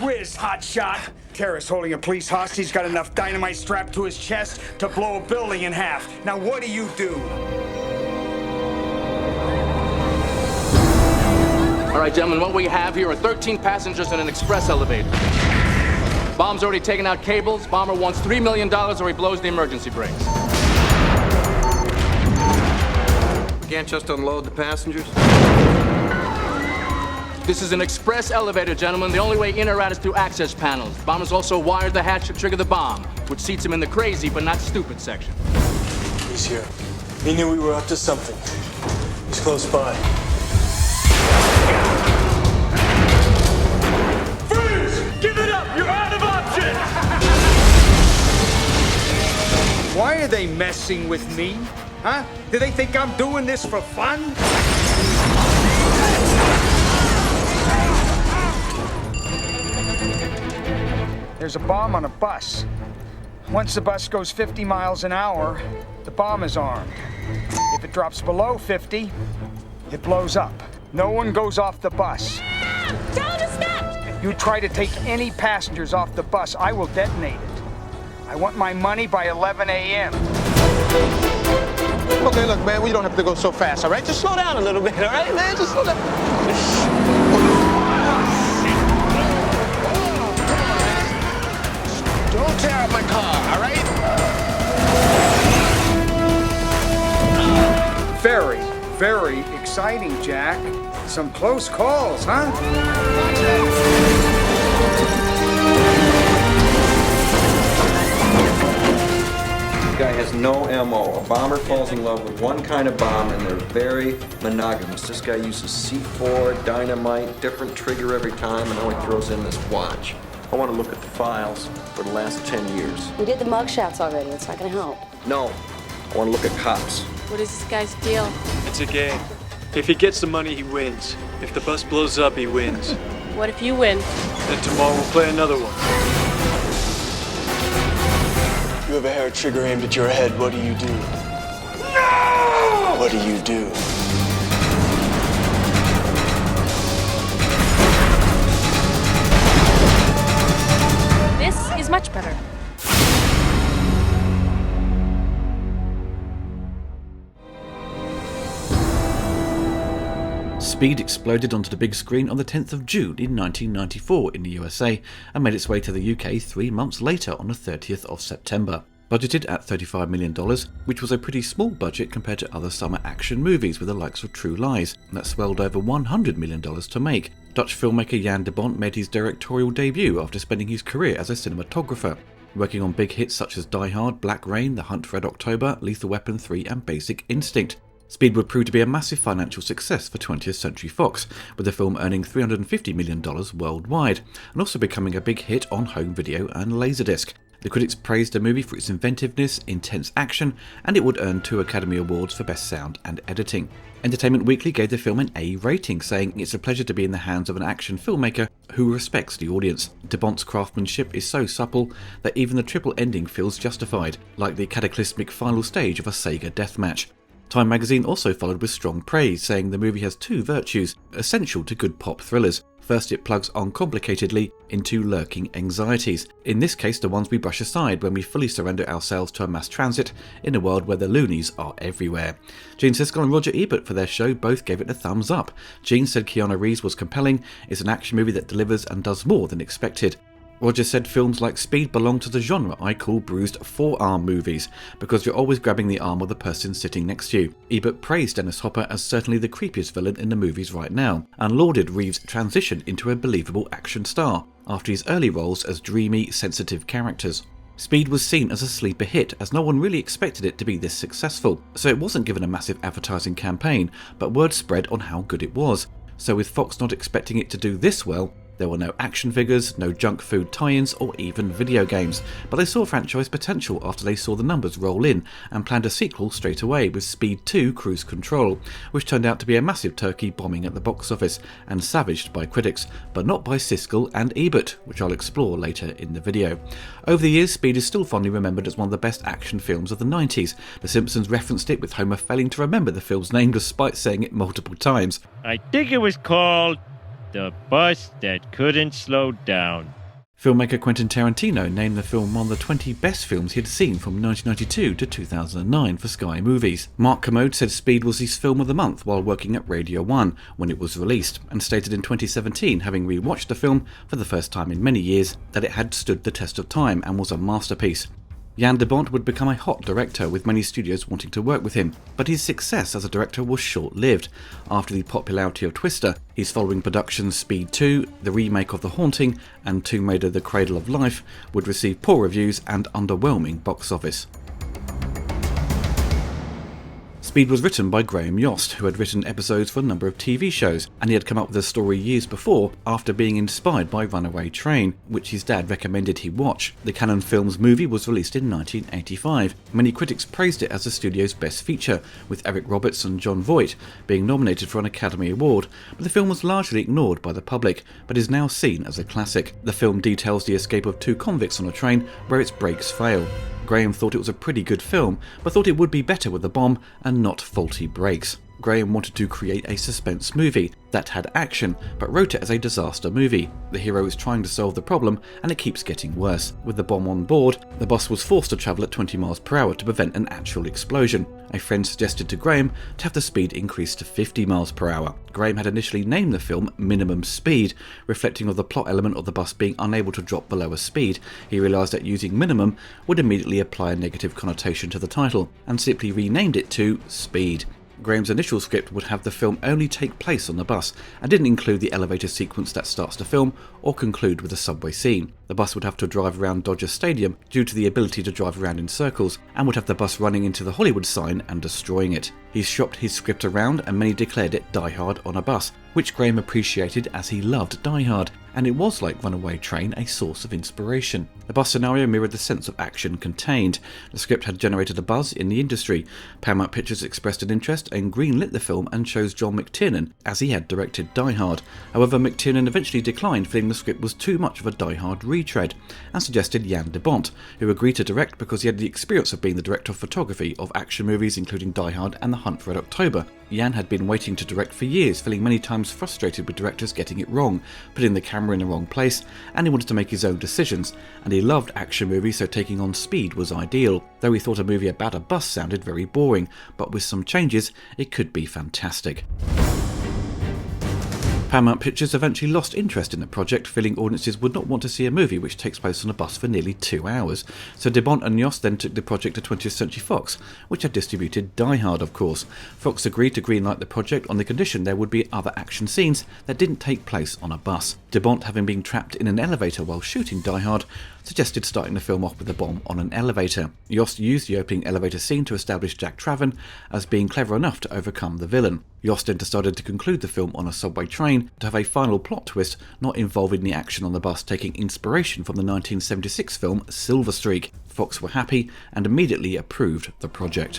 whiz, hotshot. Terrorist holding a police hostage. He's got enough dynamite strapped to his chest to blow a building in half. Now what do you do? All right, gentlemen, what we have here are 13 passengers in an express elevator. Bomb's already taken out cables. Bomber wants $3 million or he blows the emergency brakes. We can't just unload the passengers? This is an express elevator, gentlemen. The only way in or out is through access panels. Bomber's also wired the hatch to trigger the bomb, which seats him in the crazy but not stupid section. He's here. He knew we were up to something. He's close by. Freeze! Give it up! You're out of options! Why are they messing with me? Huh? Do they think I'm doing this for fun? There's a bomb on a bus. Once the bus goes 50 miles an hour, the bomb is armed. If it drops below 50, it blows up. No one goes off the bus. Tell him to stop! You try to take any passengers off the bus, I will detonate it. I want my money by 11 a.m. Okay, look, man, we don't have to go so fast, all right? Just slow down a little bit, all right, man? Just slow down. Don't tear up my car, all right? Very, very exciting, Jack. Some close calls, huh? This guy has no MO. A bomber falls in love with one kind of bomb, and they're very monogamous. This guy uses C4, dynamite, different trigger every time, and now he throws in this watch. I want to look at the files for the last 10 years. We did the mugshots already. It's not gonna help. No, I want to look at cops. What is this guy's deal? It's a game. If he gets the money, he wins. If the bus blows up, he wins. What if you win? Then tomorrow we'll play another one. You have a hair trigger aimed at your head, what do you do? No! What do you do? This is much better. Speed exploded onto the big screen on the 10th of June in 1994 in the USA and made its way to the UK 3 months later on the 30th of September. Budgeted at $35 million, which was a pretty small budget compared to other summer action movies with the likes of True Lies, that swelled over $100 million to make. Dutch filmmaker Jan de Bont made his directorial debut after spending his career as a cinematographer, working on big hits such as Die Hard, Black Rain, The Hunt for Red October, Lethal Weapon 3 and Basic Instinct. Speed would prove to be a massive financial success for 20th Century Fox, with the film earning $350 million worldwide, and also becoming a big hit on home video and Laserdisc. The critics praised the movie for its inventiveness, intense action, and it would earn 2 Academy Awards for Best Sound and Editing. Entertainment Weekly gave the film an A rating, saying it's a pleasure to be in the hands of an action filmmaker who respects the audience. De Bont's craftsmanship is so supple that even the triple ending feels justified, like the cataclysmic final stage of a Sega deathmatch. Time magazine also followed with strong praise, saying the movie has 2 virtues essential to good pop thrillers. First, it plugs uncomplicatedly into lurking anxieties, in this case the ones we brush aside when we fully surrender ourselves to a mass transit in a world where the loonies are everywhere. Gene Siskel and Roger Ebert for their show both gave it a thumbs up. Gene said Keanu Reeves was compelling, it's an action movie that delivers and does more than expected. Roger said films like Speed belong to the genre I call bruised forearm movies, because you're always grabbing the arm of the person sitting next to you. Ebert praised Dennis Hopper as certainly the creepiest villain in the movies right now, and lauded Reeves' transition into a believable action star, after his early roles as dreamy, sensitive characters. Speed was seen as a sleeper hit, as no one really expected it to be this successful, so it wasn't given a massive advertising campaign, but word spread on how good it was. So with Fox not expecting it to do this well, there were no action figures, no junk food tie-ins, or even video games, but they saw franchise potential after they saw the numbers roll in and planned a sequel straight away with Speed 2 Cruise Control, which turned out to be a massive turkey bombing at the box office and savaged by critics, but not by Siskel and Ebert, which I'll explore later in the video. Over the years, Speed is still fondly remembered as one of the best action films of the 90s. The Simpsons referenced it, with Homer failing to remember the film's name despite saying it multiple times. I think it was called The bus that couldn't slow down. Filmmaker Quentin Tarantino named the film one of the 20 best films he had seen from 1992 to 2009 for Sky Movies. Mark Kermode said Speed was his film of the month while working at Radio 1 when it was released, and stated in 2017, having rewatched the film for the first time in many years, that it had stood the test of time and was a masterpiece. Jan de Bont would become a hot director, with many studios wanting to work with him, but his success as a director was short-lived. After the popularity of Twister, his following productions Speed 2, the remake of The Haunting, and Tomb Raider: The Cradle of Life would receive poor reviews and underwhelming box office. Speed was written by Graham Yost, who had written episodes for a number of TV shows, and he had come up with a story years before after being inspired by Runaway Train, which his dad recommended he watch. The Cannon Films movie was released in 1985. Many critics praised it as the studio's best feature, with Eric Roberts and Jon Voight being nominated for an Academy Award, but the film was largely ignored by the public, but is now seen as a classic. The film details the escape of two convicts on a train where its brakes fail. Graham thought it was a pretty good film, but thought it would be better with a bomb and not faulty brakes. Graham wanted to create a suspense movie that had action, but wrote it as a disaster movie. The hero is trying to solve the problem, and it keeps getting worse. With the bomb on board, the bus was forced to travel at 20 miles per hour to prevent an actual explosion. A friend suggested to Graham to have the speed increased to 50 miles per hour. Graham had initially named the film Minimum Speed, reflecting on the plot element of the bus being unable to drop below a speed. He realised that using minimum would immediately apply a negative connotation to the title, and simply renamed it to Speed. Graham's initial script would have the film only take place on the bus, and didn't include the elevator sequence that starts the film or conclude with a subway scene. The bus would have to drive around Dodger Stadium due to the ability to drive around in circles, and would have the bus running into the Hollywood sign and destroying it. He shopped his script around, and many declared it Die Hard on a bus, which Graham appreciated as he loved Die Hard, and it was, like Runaway Train, a source of inspiration. The bus scenario mirrored the sense of action contained. The script had generated a buzz in the industry. Paramount Pictures expressed an interest and greenlit the film and chose John McTiernan, as he had directed Die Hard. However, McTiernan eventually declined, feeling the script was too much of a Die Hard retread, and suggested Jan de Bont, who agreed to direct because he had the experience of being the director of photography of action movies including Die Hard and The Hunt for Red October. Jan had been waiting to direct for years, feeling many times frustrated with directors getting it wrong, putting the camera in the wrong place, and he wanted to make his own decisions, and he loved action movies, so taking on Speed was ideal. Though he thought a movie about a bus sounded very boring, but with some changes it could be fantastic. Paramount Pictures eventually lost interest in the project, feeling audiences would not want to see a movie which takes place on a bus for nearly 2 hours. So de Bont and Yost then took the project to 20th Century Fox, which had distributed Die Hard, of course. Fox agreed to greenlight the project on the condition there would be other action scenes that didn't take place on a bus. De Bont, having been trapped in an elevator while shooting Die Hard, suggested starting the film off with a bomb on an elevator. Yost used the opening elevator scene to establish Jack Traven as being clever enough to overcome the villain. Yost then decided to conclude the film on a subway train to have a final plot twist not involving the action on the bus, taking inspiration from the 1976 film Silver Streak. Fox were happy and immediately approved the project.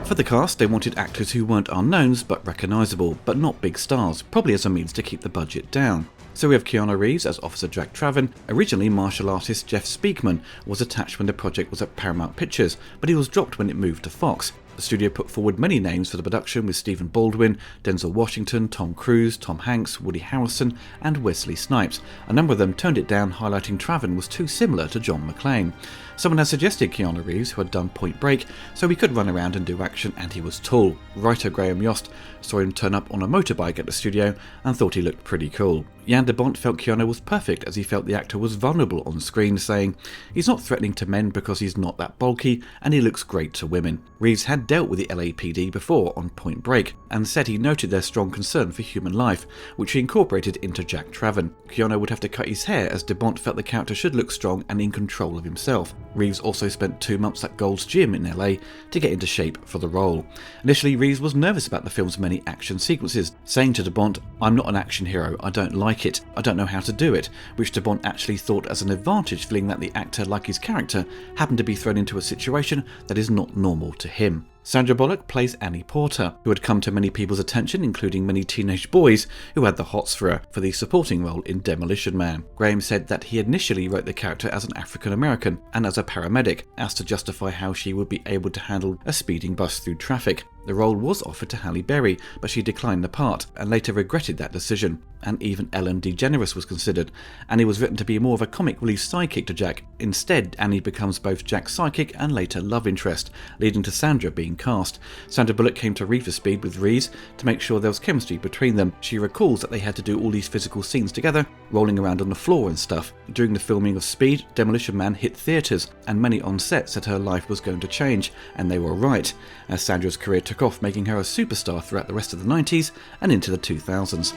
For the cast, they wanted actors who weren't unknowns but recognisable, but not big stars, probably as a means to keep the budget down. So we have Keanu Reeves as Officer Jack Traven. Originally, martial artist Jeff Speakman was attached when the project was at Paramount Pictures, but he was dropped when it moved to Fox. The studio put forward many names for the production, with Stephen Baldwin, Denzel Washington, Tom Cruise, Tom Hanks, Woody Harrelson and Wesley Snipes. A number of them turned it down, highlighting Traven was too similar to John McClane. Someone had suggested Keanu Reeves, who had done Point Break, so he could run around and do action, and he was tall. Writer Graham Yost saw him turn up on a motorbike at the studio and thought he looked pretty cool. Jan de Bont felt Keanu was perfect, as he felt the actor was vulnerable on screen, saying, "He's not threatening to men because he's not that bulky, and he looks great to women." Reeves had dealt with the LAPD before on Point Break, and said he noted their strong concern for human life, which he incorporated into Jack Traven. Keanu would have to cut his hair, as de Bont felt the character should look strong and in control of himself. Reeves also spent 2 months at Gold's Gym in LA to get into shape for the role. Initially, Reeves was nervous about the film's many action sequences, saying to de Bont, "I'm not an action hero, I don't like it, I don't know how to do it," which de Bont actually thought as an advantage, feeling that the actor, like his character, happened to be thrown into a situation that is not normal to him. Sandra Bullock plays Annie Porter, who had come to many people's attention, including many teenage boys who had the hots for her, for the supporting role in Demolition Man. Graham said that he initially wrote the character as an African American and as a paramedic, as to justify how she would be able to handle a speeding bus through traffic. The role was offered to Halle Berry, but she declined the part and later regretted that decision. And even Ellen DeGeneres was considered. Annie was written to be more of a comic relief sidekick to Jack. Instead, Annie becomes both Jack's sidekick and later love interest, leading to Sandra being cast. Sandra Bullock came to read for Speed with Reeves to make sure there was chemistry between them. She recalls that they had to do all these physical scenes together, rolling around on the floor and stuff. During the filming of Speed, Demolition Man hit theatres, and many on set said her life was going to change, and they were right, as Sandra's career took off, making her a superstar throughout the rest of the 90s and into the 2000s.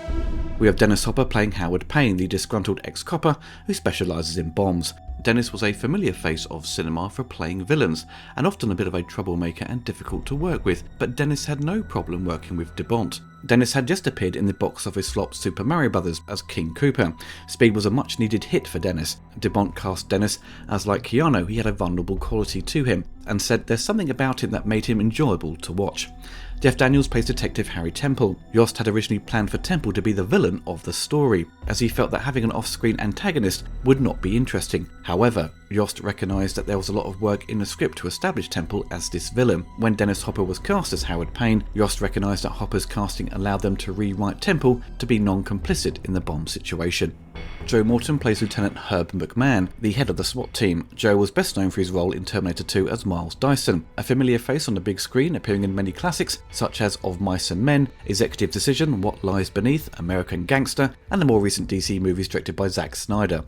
We have Dennis Hopper playing Howard Payne, the disgruntled ex-copper who specialises in bombs. Dennis was a familiar face of cinema for playing villains, and often a bit of a troublemaker and difficult to work with, but Dennis had no problem working with DeBont. Dennis had just appeared in the box office flop Super Mario Bros. As King Koopa. Speed was a much needed hit for Dennis. DeBont cast Dennis as, like Keanu, he had a vulnerable quality to him, and said there's something about him that made him enjoyable to watch. Jeff Daniels plays Detective Harry Temple. Yost had originally planned for Temple to be the villain of the story, as he felt that having an off-screen antagonist would not be interesting. However, Yost recognised that there was a lot of work in the script to establish Temple as this villain. When Dennis Hopper was cast as Howard Payne, Yost recognised that Hopper's casting allowed them to rewrite Temple to be non-complicit in the bomb situation. Joe Morton plays Lieutenant Herb McMahon, the head of the SWAT team. Joe was best known for his role in Terminator 2 as Miles Dyson, a familiar face on the big screen appearing in many classics such as Of Mice and Men, Executive Decision, What Lies Beneath, American Gangster, and the more recent DC movies directed by Zack Snyder.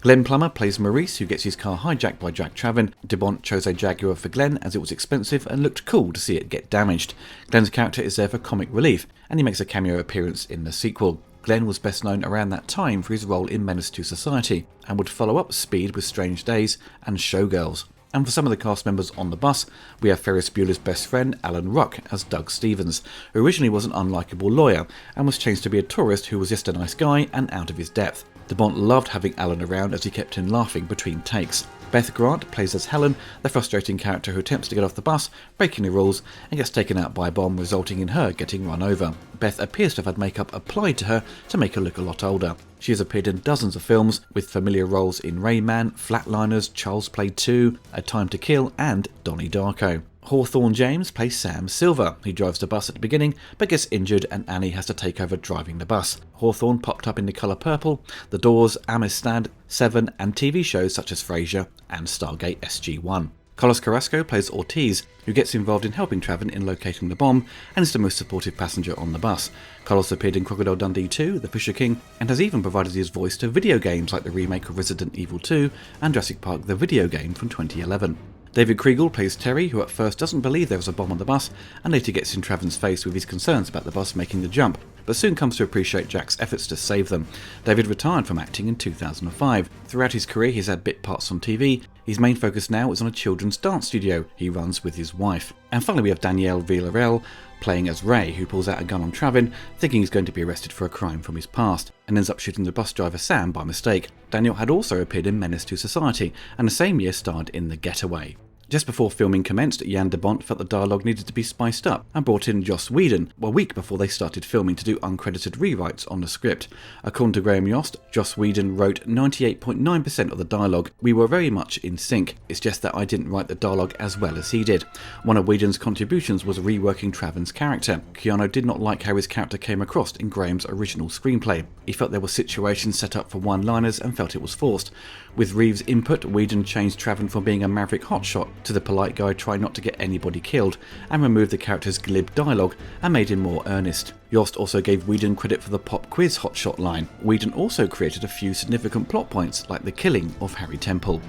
Glenn Plummer plays Maurice, who gets his car hijacked by Jack Traven. DeBont chose a Jaguar for Glenn as it was expensive and looked cool to see it get damaged. Glenn's character is there for comic relief, and he makes a cameo appearance in the sequel. Glenn was best known around that time for his role in Menace to Society, and would follow up Speed with Strange Days and Showgirls. And for some of the cast members on the bus, we have Ferris Bueller's best friend Alan Ruck as Doug Stevens, who originally was an unlikable lawyer and was changed to be a tourist who was just a nice guy and out of his depth. DeBont loved having Alan around as he kept him laughing between takes. Beth Grant plays as Helen, the frustrating character who attempts to get off the bus, breaking the rules, and gets taken out by a bomb, resulting in her getting run over. Beth appears to have had makeup applied to her to make her look a lot older. She has appeared in dozens of films, with familiar roles in Rayman, Flatliners, Child's Play 2, A Time to Kill, and Donnie Darko. Hawthorne James plays Sam Silver. He drives the bus at the beginning, but gets injured and Annie has to take over driving the bus. Hawthorne popped up in The Colour Purple, The Doors, Amistad, Seven, and TV shows such as Frasier and Stargate SG-1. Carlos Carrasco plays Ortiz, who gets involved in helping Traven in locating the bomb and is the most supportive passenger on the bus. Carlos appeared in Crocodile Dundee 2, The Fisher King, and has even provided his voice to video games like the remake of Resident Evil 2 and Jurassic Park the video game from 2011. David Kriegel plays Terry, who at first doesn't believe there was a bomb on the bus and later gets in Traven's face with his concerns about the bus making the jump, but soon comes to appreciate Jack's efforts to save them. David retired from acting in 2005. Throughout his career he's had bit parts on TV. His main focus now is on a children's dance studio he runs with his wife. And finally we have Danielle Villarreal playing as Ray, who pulls out a gun on Traven, thinking he's going to be arrested for a crime from his past, and ends up shooting the bus driver Sam by mistake. Daniel had also appeared in Menace to Society, and the same year starred in The Getaway. Just before filming commenced, Jan de Bont felt the dialogue needed to be spiced up and brought in Joss Whedon a week before they started filming to do uncredited rewrites on the script. According to Graham Yost, Joss Whedon wrote 98.9% of the dialogue. We were very much in sync. It's just that I didn't write the dialogue as well as he did. One of Whedon's contributions was reworking Traven's character. Keanu did not like how his character came across in Graham's original screenplay. He felt there were situations set up for one-liners and felt it was forced. With Reeves' input, Whedon changed Traven from being a maverick hotshot to the polite guy trying not to get anybody killed, and removed the character's glib dialogue and made him more earnest. Yost also gave Whedon credit for the pop quiz hotshot line. Whedon also created a few significant plot points, like the killing of Harry Temple.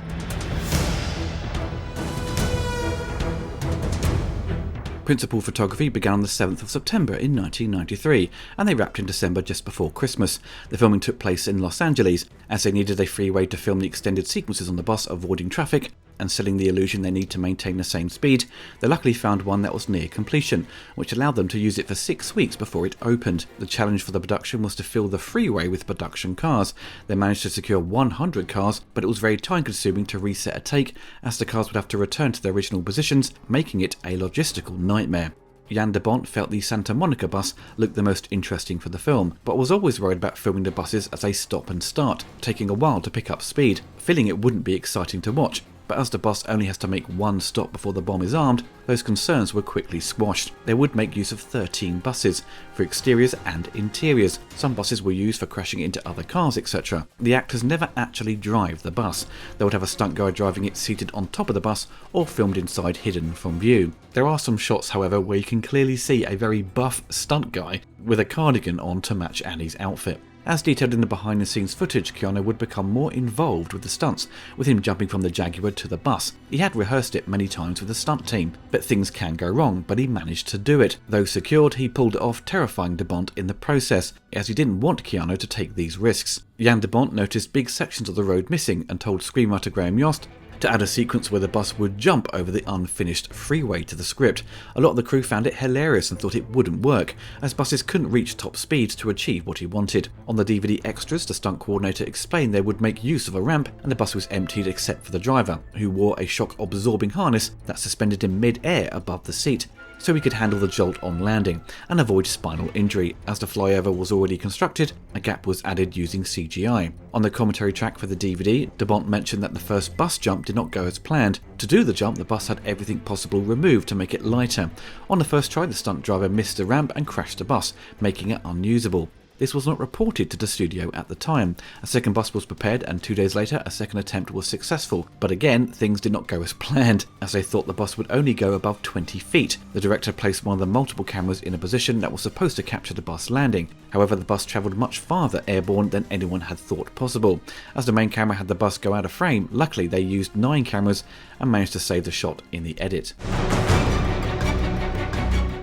Principal photography began on the 7th of September in 1993, and they wrapped in December just before Christmas. The filming took place in Los Angeles, as they needed a free way to film the extended sequences on the bus avoiding traffic. and selling the illusion they need to maintain the same speed, they luckily found one that was near completion, which allowed them to use it for 6 weeks before it opened. The challenge for the production was to fill the freeway with production cars. They managed to secure 100 cars, but it was very time consuming to reset a take, as the cars would have to return to their original positions, making it a logistical nightmare. Jan de Bont felt the Santa Monica bus looked the most interesting for the film, but was always worried about filming the buses as they stop and start, taking a while to pick up speed, feeling it wouldn't be exciting to watch. But as the bus only has to make one stop before the bomb is armed, those concerns were quickly squashed. They would make use of 13 buses, for exteriors and interiors. Some buses were used for crashing into other cars, etc. The actors never actually drive the bus. They would have a stunt guy driving it seated on top of the bus, or filmed inside hidden from view. There are some shots, however, where you can clearly see a very buff stunt guy with a cardigan on to match Annie's outfit. As detailed in the behind-the-scenes footage, Keanu would become more involved with the stunts, with him jumping from the Jaguar to the bus. He had rehearsed it many times with the stunt team, but things can go wrong, but he managed to do it. Though secured, he pulled it off, terrifying de Bont in the process, as he didn't want Keanu to take these risks. Jan de Bont noticed big sections of the road missing and told screenwriter Graham Yost to add a sequence where the bus would jump over the unfinished freeway to the script. A lot of the crew found it hilarious and thought it wouldn't work, as buses couldn't reach top speeds to achieve what he wanted. On the DVD extras, the stunt coordinator explained they would make use of a ramp, and the bus was emptied except for the driver, who wore a shock-absorbing harness that suspended him mid-air above the seat, so he could handle the jolt on landing and avoid spinal injury. As the flyover was already constructed, a gap was added using CGI. On the commentary track for the DVD, de Bont mentioned that the first bus jump did not go as planned. To do the jump, the bus had everything possible removed to make it lighter. On the first try, the stunt driver missed the ramp and crashed the bus, making it unusable. This was not reported to the studio at the time. A second bus was prepared, and 2 days later a second attempt was successful. But again, things did not go as planned, as they thought the bus would only go above 20 feet. The director placed one of the multiple cameras in a position that was supposed to capture the bus landing. However, the bus travelled much farther airborne than anyone had thought possible. As the main camera had the bus go out of frame, luckily they used 9 cameras and managed to save the shot in the edit.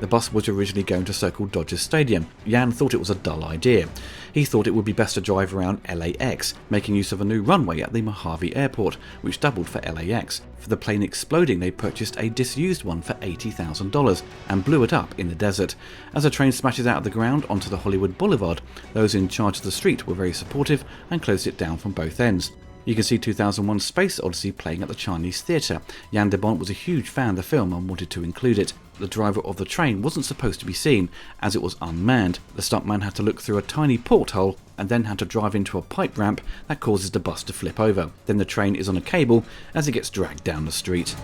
The bus was originally going to circle Dodger Stadium. Jan thought it was a dull idea. He thought it would be best to drive around LAX, making use of a new runway at the Mojave Airport, which doubled for LAX. For the plane exploding, they purchased a disused one for $80,000 and blew it up in the desert. As the train smashes out of the ground onto the Hollywood Boulevard, those in charge of the street were very supportive and closed it down from both ends. You can see 2001 Space Odyssey playing at the Chinese Theatre. Jan de Bont was a huge fan of the film and wanted to include it. The driver of the train wasn't supposed to be seen, as it was unmanned. The stuntman had to look through a tiny porthole and then had to drive into a pipe ramp that causes the bus to flip over. Then the train is on a cable as it gets dragged down the street.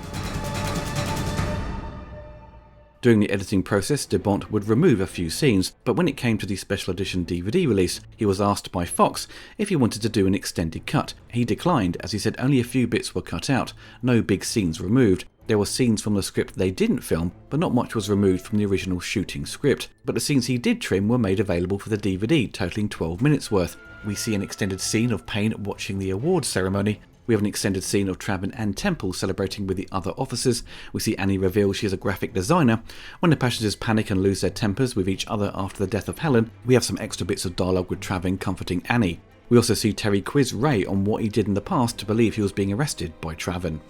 During the editing process, de Bont would remove a few scenes, but when it came to the special edition DVD release, he was asked by Fox if he wanted to do an extended cut. He declined, as he said only a few bits were cut out, no big scenes removed. There were scenes from the script they didn't film, but not much was removed from the original shooting script. But the scenes he did trim were made available for the DVD, totaling 12 minutes worth. We see an extended scene of Payne watching the awards ceremony. We have an extended scene of Trav and Ann Temple celebrating with the other officers. We see Annie reveal she is a graphic designer. When the passengers panic and lose their tempers with each other after the death of Helen, we have some extra bits of dialogue with Trav comforting Annie. We also see Terry quiz Ray on what he did in the past to believe he was being arrested by Traven.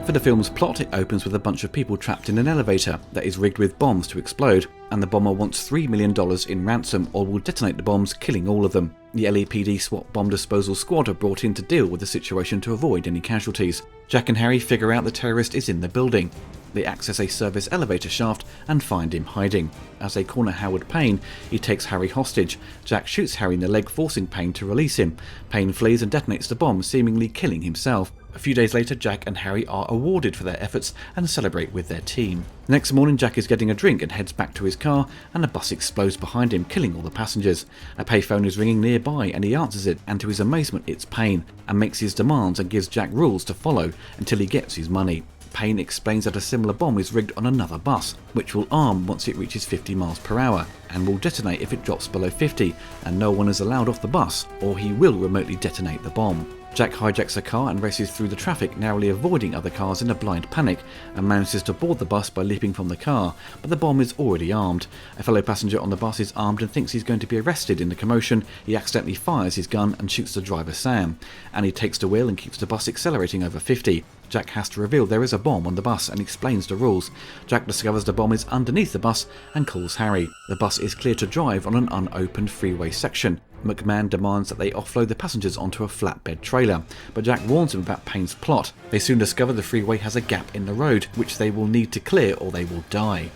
For the film's plot, it opens with a bunch of people trapped in an elevator that is rigged with bombs to explode, and the bomber wants $3 million in ransom or will detonate the bombs, killing all of them. The LAPD SWAT bomb disposal squad are brought in to deal with the situation to avoid any casualties. Jack and Harry figure out the terrorist is in the building. They access a service elevator shaft and find him hiding. As they corner Howard Payne, he takes Harry hostage. Jack shoots Harry in the leg, forcing Payne to release him. Payne flees and detonates the bomb, seemingly killing himself. A few days later, Jack and Harry are awarded for their efforts and celebrate with their team. The next morning, Jack is getting a drink and heads back to his car, and a bus explodes behind him, killing all the passengers. A payphone is ringing nearby and he answers it, and to his amazement it's Payne, and makes his demands and gives Jack rules to follow until he gets his money. Payne explains that a similar bomb is rigged on another bus, which will arm once it reaches 50 miles per hour, and will detonate if it drops below 50, and no one is allowed off the bus, or he will remotely detonate the bomb. Jack hijacks a car and races through the traffic, narrowly avoiding other cars in a blind panic, and manages to board the bus by leaping from the car, but the bomb is already armed. A fellow passenger on the bus is armed and thinks he's going to be arrested. In the commotion, he accidentally fires his gun and shoots the driver Sam, and he takes the wheel and keeps the bus accelerating over 50. Jack has to reveal there is a bomb on the bus and explains the rules. Jack discovers the bomb is underneath the bus and calls Harry. The bus is clear to drive on an unopened freeway section. McMahon demands that they offload the passengers onto a flatbed trailer, but Jack warns him about Payne's plot. They soon discover the freeway has a gap in the road, which they will need to clear or they will die.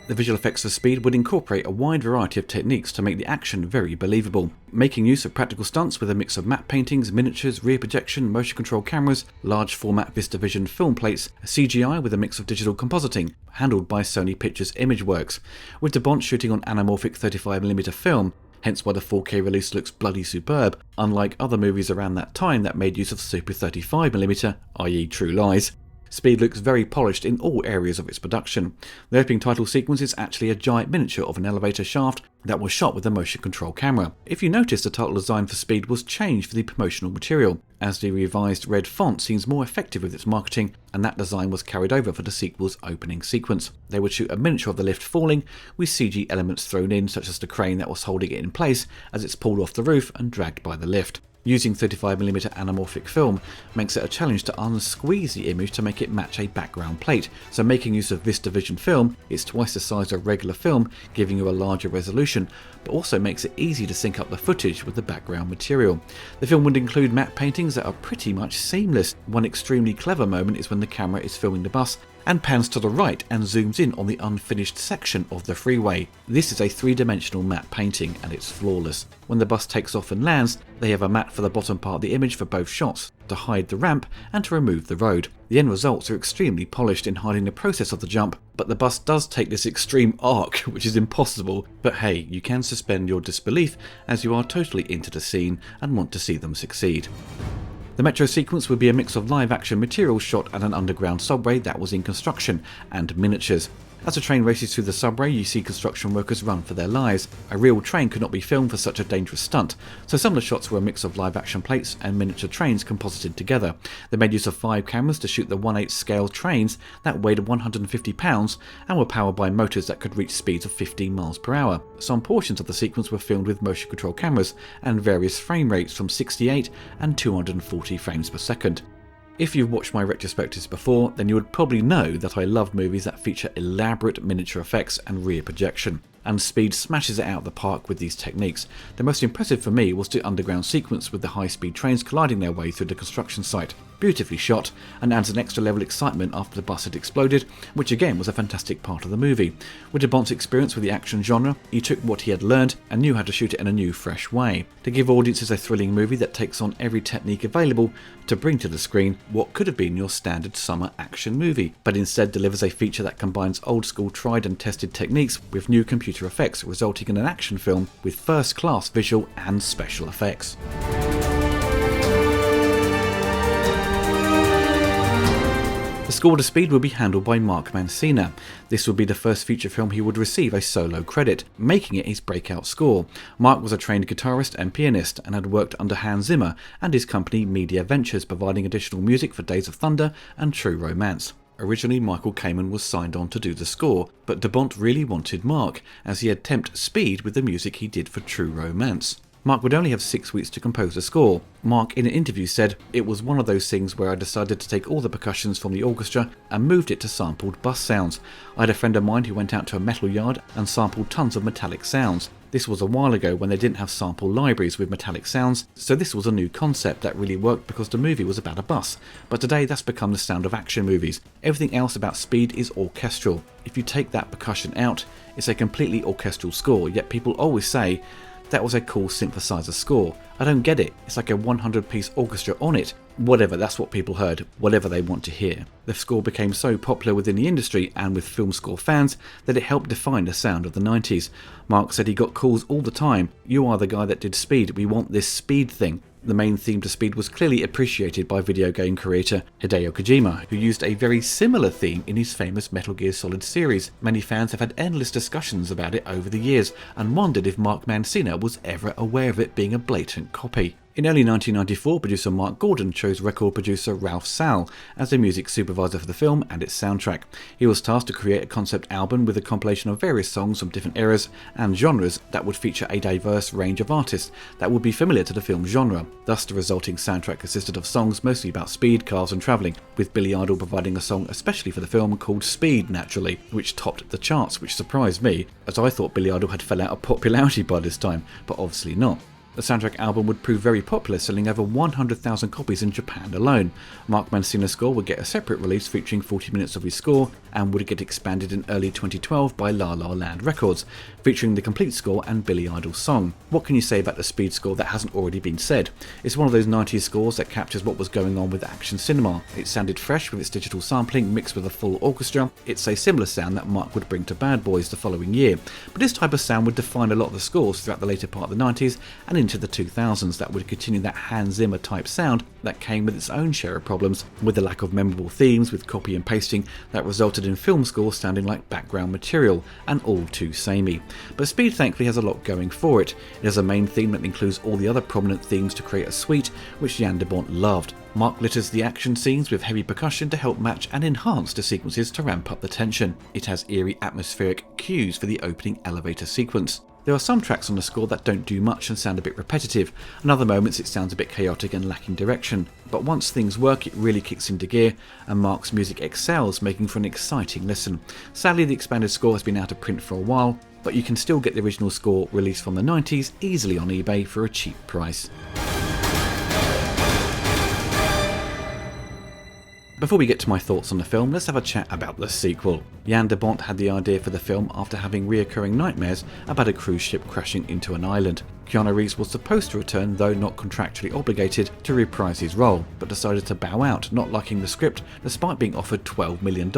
The visual effects for Speed would incorporate a wide variety of techniques to make the action very believable, making use of practical stunts with a mix of matte paintings, miniatures, rear projection, motion control cameras, large format VistaVision film plates, CGI with a mix of digital compositing, handled by Sony Pictures Imageworks, with DeBont shooting on anamorphic 35mm film, hence why the 4K release looks bloody superb, unlike other movies around that time that made use of Super 35mm, i.e. True Lies. Speed looks very polished in all areas of its production. The opening title sequence is actually a giant miniature of an elevator shaft that was shot with a motion control camera. If you notice, the title design for Speed was changed for the promotional material, as the revised red font seems more effective with its marketing, and that design was carried over for the sequel's opening sequence. They would shoot a miniature of the lift falling, with CG elements thrown in, such as the crane that was holding it in place as it's pulled off the roof and dragged by the lift. Using 35mm anamorphic film makes it a challenge to unsqueeze the image to make it match a background plate, so making use of VistaVision film, it's twice the size of regular film, giving you a larger resolution, but also makes it easy to sync up the footage with the background material. The film would include matte paintings that are pretty much seamless. One extremely clever moment is when the camera is filming the bus and pans to the right and zooms in on the unfinished section of the freeway. This is a three-dimensional matte painting and it's flawless. When the bus takes off and lands, they have a matte for the bottom part of the image for both shots, to hide the ramp and to remove the road. The end results are extremely polished in hiding the process of the jump, but the bus does take this extreme arc, which is impossible, but hey, you can suspend your disbelief as you are totally into the scene and want to see them succeed. The metro sequence would be a mix of live-action material shot at an underground subway that was in construction, and miniatures. As the train races through the subway, you see construction workers run for their lives. A real train could not be filmed for such a dangerous stunt, so some of the shots were a mix of live-action plates and miniature trains composited together. They made use of 5 cameras to shoot the 1/8 scale trains that weighed 150 pounds and were powered by motors that could reach speeds of 15 miles per hour. Some portions of the sequence were filmed with motion control cameras and various frame rates from 68 and 240 frames per second. If you've watched my retrospectives before, then you would probably know that I love movies that feature elaborate miniature effects and rear projection, and Speed smashes it out of the park with these techniques. The most impressive for me was the underground sequence with the high-speed trains colliding their way through the construction site. Beautifully shot, and adds an extra level of excitement after the bus had exploded, which again was a fantastic part of the movie. With DeBont's experience with the action genre, he took what he had learned and knew how to shoot it in a new, fresh way. To give audiences a thrilling movie that takes on every technique available to bring to the screen what could have been your standard summer action movie, but instead delivers a feature that combines old-school tried and tested techniques with new computer effects, resulting in an action film with first-class visual and special effects. The score to Speed would be handled by Mark Mancina. This would be the first feature film he would receive a solo credit, making it his breakout score. Mark was a trained guitarist and pianist and had worked under Hans Zimmer and his company Media Ventures, providing additional music for Days of Thunder and True Romance. Originally, Michael Kamen was signed on to do the score, but DeBont really wanted Mark, as he had tempted Speed with the music he did for True Romance. Mark would only have 6 weeks to compose the score. Mark in an interview said, "It was one of those things where I decided to take all the percussions from the orchestra and moved it to sampled bus sounds. I had a friend of mine who went out to a metal yard and sampled tons of metallic sounds. This was a while ago when they didn't have sample libraries with metallic sounds, so this was a new concept that really worked because the movie was about a bus. But today that's become the sound of action movies. Everything else about Speed is orchestral. If you take that percussion out, it's a completely orchestral score, yet people always say, that was a cool synthesizer score. I don't get it. It's like a 100-piece orchestra on it. Whatever, that's what people heard, whatever they want to hear." The score became so popular within the industry and with film score fans that it helped define the sound of the 90s. Mark said he got calls all the time. "You are the guy that did Speed. We want this Speed thing." The main theme to Speed was clearly appreciated by video game creator Hideo Kojima, who used a very similar theme in his famous Metal Gear Solid series. Many fans have had endless discussions about it over the years and wondered if Mark Mancina was ever aware of it being a blatant copy. In early 1994, producer Mark Gordon chose record producer Ralph Sal as the music supervisor for the film and its soundtrack. He was tasked to create a concept album with a compilation of various songs from different eras and genres that would feature a diverse range of artists that would be familiar to the film genre. Thus, the resulting soundtrack consisted of songs mostly about speed, cars and travelling, with Billy Idol providing a song especially for the film called Speed, Naturally, which topped the charts, which surprised me, as I thought Billy Idol had fell out of popularity by this time, but obviously not. The soundtrack album would prove very popular, selling over 100,000 copies in Japan alone. Mark Mancina's score would get a separate release featuring 40 minutes of his score and would get expanded in early 2012 by La La Land Records, featuring the complete score and Billy Idol's song. What can you say about the Speed score that hasn't already been said? It's one of those 90s scores that captures what was going on with action cinema. It sounded fresh with its digital sampling mixed with a full orchestra. It's a similar sound that Mark would bring to Bad Boys the following year, but this type of sound would define a lot of the scores throughout the later part of the 90s and into the 2000s that would continue that Hans Zimmer type sound that came with its own share of problems, with the lack of memorable themes, with copy and pasting that resulted in film scores sounding like background material and all too samey. But Speed thankfully has a lot going for it. It has a main theme that includes all the other prominent themes to create a suite, which Jan de Bont loved. Mark litters the action scenes with heavy percussion to help match and enhance the sequences to ramp up the tension. It has eerie atmospheric cues for the opening elevator sequence. There are some tracks on the score that don't do much and sound a bit repetitive, and other moments it sounds a bit chaotic and lacking direction. But once things work, it really kicks into gear, and Mark's music excels, making for an exciting listen. Sadly, the expanded score has been out of print for a while, but you can still get the original score released from the 90s easily on eBay for a cheap price. Before we get to my thoughts on the film, let's have a chat about the sequel. Jan de Bont had the idea for the film after having reoccurring nightmares about a cruise ship crashing into an island. Keanu Reeves was supposed to return, though not contractually obligated, to reprise his role, but decided to bow out, not liking the script despite being offered $12 million,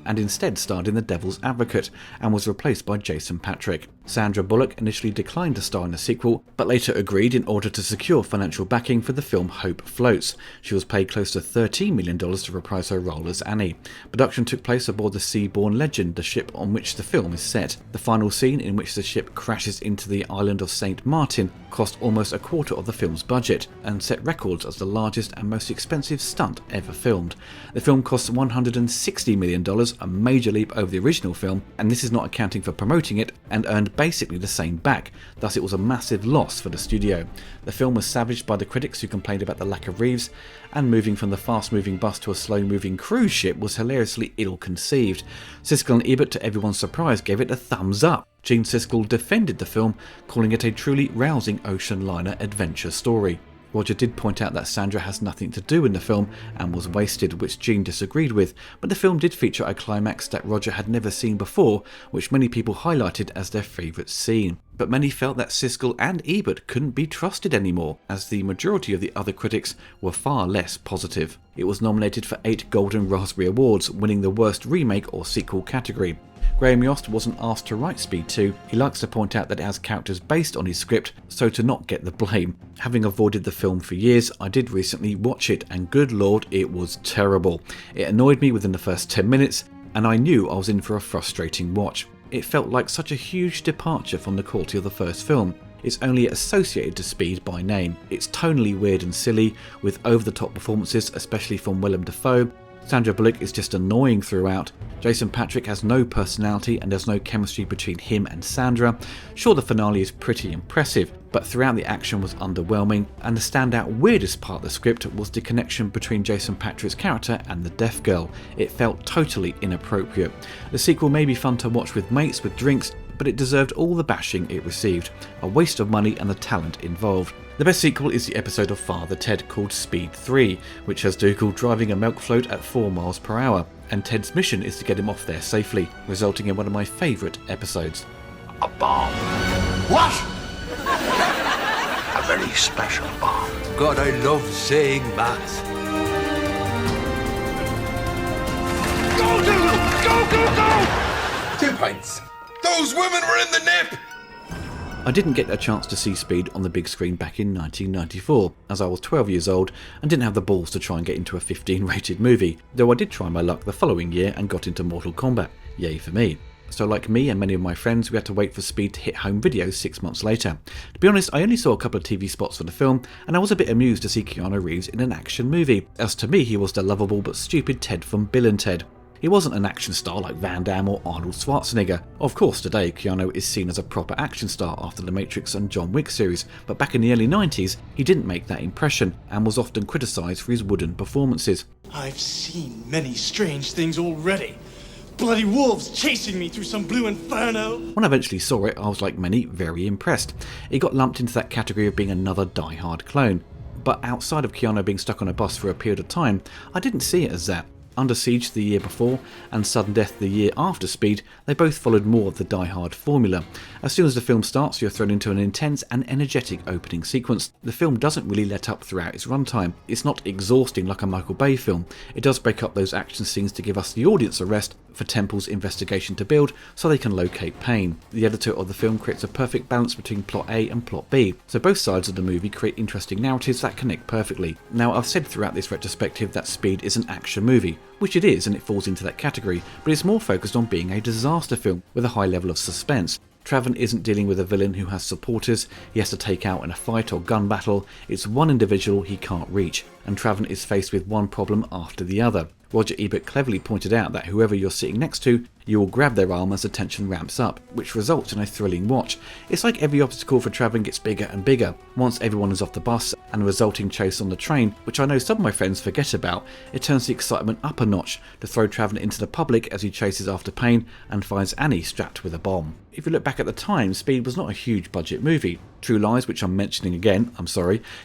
and instead starred in The Devil's Advocate and was replaced by Jason Patric. Sandra Bullock initially declined to star in the sequel, but later agreed in order to secure financial backing for the film Hope Floats. She was paid close to $13 million to reprise her role as Annie. Production took place aboard the Seabourn Legend, the ship on which the film is set. The final scene, in which the ship crashes into the island of St. Martin, cost almost a quarter of the film's budget and set records as the largest and most expensive stunt ever filmed. The film cost $160 million, a major leap over the original film, and this is not accounting for promoting it, and earned basically the same back. Thus it was a massive loss for the studio. The film was savaged by the critics who complained about the lack of Reeves, and moving from the fast-moving bus to a slow-moving cruise ship was hilariously ill-conceived. Siskel and Ebert, to everyone's surprise, gave it a thumbs up. Gene Siskel defended the film, calling it a truly rousing ocean liner adventure story. Roger did point out that Sandra has nothing to do in the film and was wasted, which Gene disagreed with, but the film did feature a climax that Roger had never seen before, which many people highlighted as their favourite scene. But many felt that Siskel and Ebert couldn't be trusted anymore, as the majority of the other critics were far less positive. It was nominated for 8 Golden Raspberry Awards, winning the Worst Remake or Sequel category. Graham Yost wasn't asked to write Speed 2. He likes to point out that it has characters based on his script, so to not get the blame. Having avoided the film for years, I did recently watch it, and good lord, it was terrible. It annoyed me within the first 10 minutes, and I knew I was in for a frustrating watch. It felt like such a huge departure from the quality of the first film. It's only associated to Speed by name. It's tonally weird and silly, with over-the-top performances, especially from Willem Dafoe. Sandra Bullock is just annoying throughout. Jason Patric has no personality and there's no chemistry between him and Sandra. Sure, the finale is pretty impressive, but throughout the action was underwhelming, and the standout weirdest part of the script was the connection between Jason Patric's character and the deaf girl. It felt totally inappropriate. The sequel may be fun to watch with mates with drinks, but it deserved all the bashing it received. A waste of money and the talent involved. The best sequel is the episode of Father Ted called Speed 3, which has Dougal driving a milk float at 4 miles per hour, and Ted's mission is to get him off there safely, resulting in one of my favourite episodes. A bomb. What? A very special bomb. God, I love saying maths. Go, Dougal! Go, go, go! 2 pints. Those women were in the nip! I didn't get a chance to see Speed on the big screen back in 1994, as I was 12 years old and didn't have the balls to try and get into a 15-rated movie, though I did try my luck the following year and got into Mortal Kombat. Yay for me. So like me and many of my friends, we had to wait for Speed to hit home video 6 months later. To be honest, I only saw a couple of TV spots for the film, and I was a bit amused to see Keanu Reeves in an action movie, as to me he was the lovable but stupid Ted from Bill and Ted. He wasn't an action star like Van Damme or Arnold Schwarzenegger. Of course, today Keanu is seen as a proper action star after the Matrix and John Wick series, but back in the early 90s, he didn't make that impression and was often criticised for his wooden performances. I've seen many strange things already. Bloody wolves chasing me through some blue inferno. When I eventually saw it, I was like many, very impressed. It got lumped into that category of being another die-hard clone. But outside of Keanu being stuck on a bus for a period of time, I didn't see it as that. Under Siege the year before and Sudden Death the year after Speed, they both followed more of the Die Hard formula. As soon as the film starts, you're thrown into an intense and energetic opening sequence. The film doesn't really let up throughout its runtime. It's not exhausting like a Michael Bay film. It does break up those action scenes to give us the audience a rest for Temple's investigation to build so they can locate Payne. The editor of the film creates a perfect balance between plot A and plot B, so both sides of the movie create interesting narratives that connect perfectly. Now, I've said throughout this retrospective that Speed is an action movie, which it is and it falls into that category, but it's more focused on being a disaster film with a high level of suspense. Traven isn't dealing with a villain who has supporters he has to take out in a fight or gun battle. It's one individual he can't reach, and Traven is faced with one problem after the other. Roger Ebert cleverly pointed out that whoever you're sitting next to, you will grab their arm as the tension ramps up, which results in a thrilling watch. It's like every obstacle for Traven gets bigger and bigger. Once everyone is off the bus and the resulting chase on the train, which I know some of my friends forget about, it turns the excitement up a notch to throw Traven into the public as he chases after Payne and finds Annie strapped with a bomb. If you look back at the time, Speed was not a huge budget movie. True Lies, which I'm mentioning again,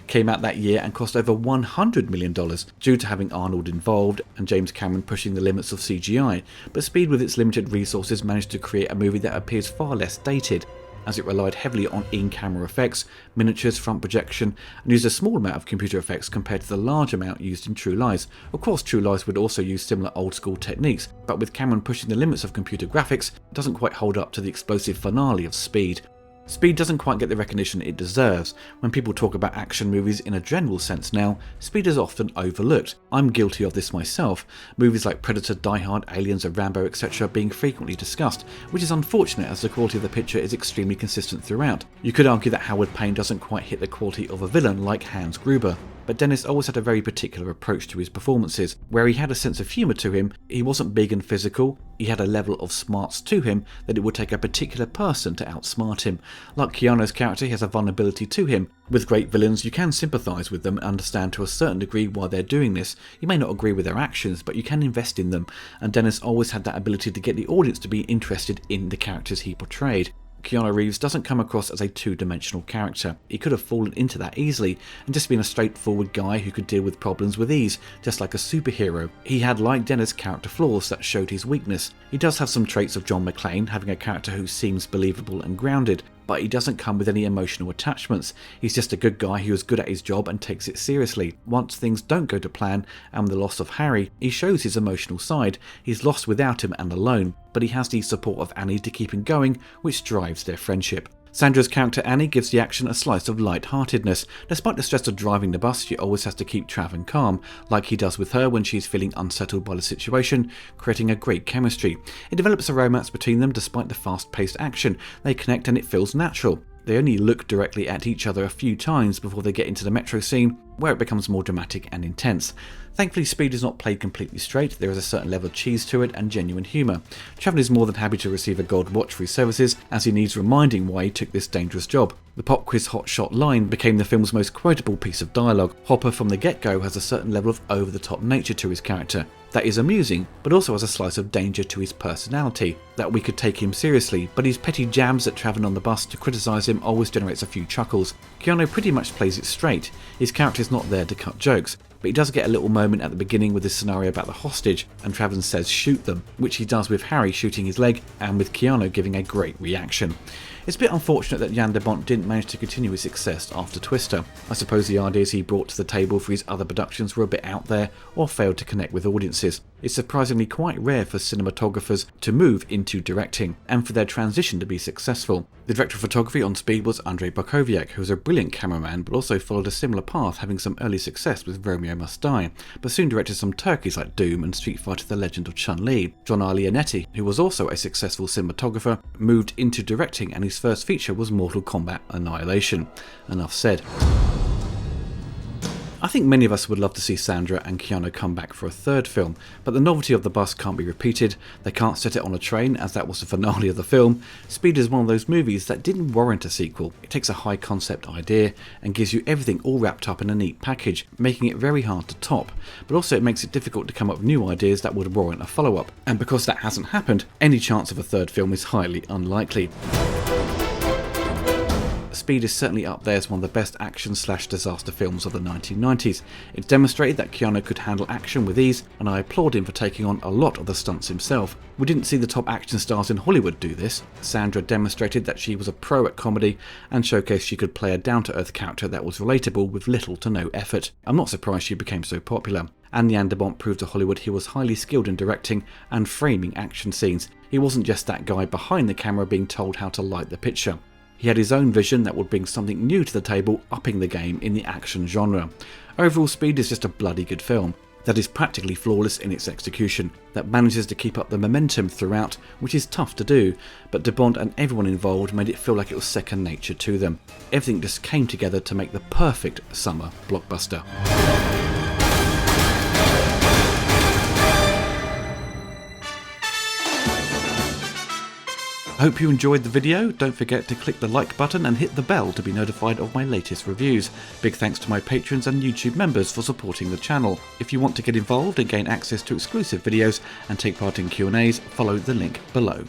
came out that year and cost over $100 million due to having Arnold involved and James Cameron pushing the limits of CGI, but Speed with its limited resources managed to create a movie that appears far less dated, as it relied heavily on in-camera effects, miniatures, front projection, and used a small amount of computer effects compared to the large amount used in True Lies. Of course, True Lies would also use similar old-school techniques, but with Cameron pushing the limits of computer graphics, it doesn't quite hold up to the explosive finale of Speed. Speed doesn't quite get the recognition it deserves. When people talk about action movies in a general sense now, Speed is often overlooked. I'm guilty of this myself. Movies like Predator, Die Hard, Aliens, and Rambo, etc. being frequently discussed, which is unfortunate as the quality of the picture is extremely consistent throughout. You could argue that Howard Payne doesn't quite hit the quality of a villain like Hans Gruber, but Dennis always had a very particular approach to his performances, where he had a sense of humour to him. He wasn't big and physical, he had a level of smarts to him that it would take a particular person to outsmart him. Like Keanu's character, he has a vulnerability to him. With great villains, you can sympathise with them and understand to a certain degree why they're doing this. You may not agree with their actions, but you can invest in them, and Dennis always had that ability to get the audience to be interested in the characters he portrayed. Keanu Reeves doesn't come across as a two-dimensional character. He could have fallen into that easily and just been a straightforward guy who could deal with problems with ease, just like a superhero. He had, like Dennis, character flaws that showed his weakness. He does have some traits of John McClane, having a character who seems believable and grounded, but he doesn't come with any emotional attachments. He's just a good guy who is good at his job and takes it seriously. Once things don't go to plan, and with the loss of Harry, he shows his emotional side. He's lost without him and alone, but he has the support of Annie to keep him going, which drives their friendship. Sandra's character Annie gives the action a slice of light-heartedness. Despite the stress of driving the bus, she always has to keep Traven calm, like he does with her when she's feeling unsettled by the situation, creating a great chemistry. It develops a romance between them despite the fast-paced action. They connect and it feels natural. They only look directly at each other a few times before they get into the metro scene, where it becomes more dramatic and intense. Thankfully, Speed is not played completely straight. There is a certain level of cheese to it and genuine humour. Traven is more than happy to receive a gold watch for his services, as he needs reminding why he took this dangerous job. The pop quiz hot shot line became the film's most quotable piece of dialogue. Harper from the get-go has a certain level of over-the-top nature to his character that is amusing, but also has a slice of danger to his personality, that we could take him seriously, but his petty jabs at Traven on the bus to criticise him always generates a few chuckles. Keanu pretty much plays it straight. His character is not there to cut jokes. but he does get a little moment at the beginning with this scenario about the hostage, and Traven says shoot them, which he does with Harry shooting his leg and with Keanu giving a great reaction. It's a bit unfortunate that Jan de Bont didn't manage to continue his success after Twister. I suppose the ideas he brought to the table for his other productions were a bit out there or failed to connect with audiences. It's surprisingly quite rare for cinematographers to move into directing, and for their transition to be successful. The director of photography on Speed was Andrei Barkowiak, who was a brilliant cameraman but also followed a similar path, having some early success with Romeo Must Die, but soon directed some turkeys like Doom and Street Fighter: The Legend of Chun-Li. John R. Leonetti, who was also a successful cinematographer, moved into directing, and his first feature was Mortal Kombat Annihilation. Enough said. I think many of us would love to see Sandra and Keanu come back for a third film, but the novelty of the bus can't be repeated. They can't set it on a train, as that was the finale of the film. Speed is one of those movies that didn't warrant a sequel. It takes a high concept idea and gives you everything all wrapped up in a neat package, making it very hard to top, but also it makes it difficult to come up with new ideas that would warrant a follow-up, and because that hasn't happened, any chance of a third film is highly unlikely. Speed is certainly up there as one of the best action/disaster films of the 1990s. It demonstrated that Keanu could handle action with ease, and I applaud him for taking on a lot of the stunts himself. We didn't see the top action stars in Hollywood do this. Sandra demonstrated that she was a pro at comedy and showcased she could play a down-to-earth character that was relatable with little to no effort. I'm not surprised she became so popular. And Jan de Bont proved to Hollywood he was highly skilled in directing and framing action scenes. He wasn't just that guy behind the camera being told how to light the picture. He had his own vision that would bring something new to the table, upping the game in the action genre. Overall, Speed is just a bloody good film that is practically flawless in its execution, that manages to keep up the momentum throughout, which is tough to do, but de Bont and everyone involved made it feel like it was second nature to them. Everything just came together to make the perfect summer blockbuster. I hope you enjoyed the video. Don't forget to click the like button and hit the bell to be notified of my latest reviews. Big thanks to my patrons and YouTube members for supporting the channel. If you want to get involved and gain access to exclusive videos and take part in Q&As, follow the link below.